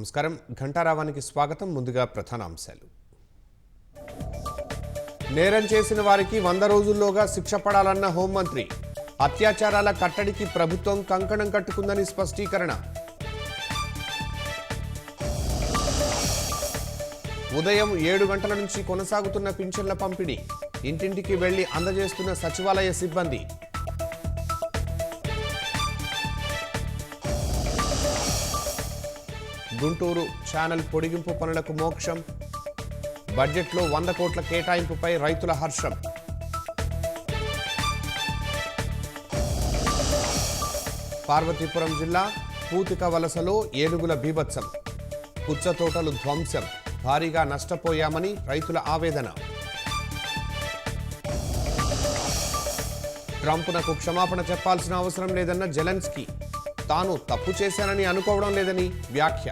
నమస్కారం ఘంటారావానికి స్వాగతం. ముందుగా ప్రధాన అంశాలు. నేరం చేసిన వారికి 100 రోజుల్లోగా శిక్ష పడాలన్న హోంమంత్రి. అత్యాచారాల కట్టడికి ప్రభుత్వం కంకణం కట్టుకుందని స్పష్టీకరణ. ఉదయం 7 గంటల నుంచి కొనసాగుతున్న పింఛన్ల పంపిణీ. ఇంటింటికి వెళ్లి అందజేస్తున్న సచివాలయ సిబ్బంది. గుంటూరు ఛానల్ పొడిగింపు పనులకు మోక్షం. బడ్జెట్లో 100 కోట్ల కేటాయింపుపై రైతుల హర్షం. పార్వతీపురం జిల్లా పూతిక వలసలో ఏనుగుల బీభత్సం. పుచ్చ తోటలు ధ్వంసం. భారీగా నష్టపోయామని రైతుల ఆవేదన. ట్రంప్నకు క్షమాపణ చెప్పాల్సిన అవసరం లేదన్న జెలెన్స్కీ. తాను తప్పు చేశానని అనుకోవడం లేదని వ్యాఖ్య.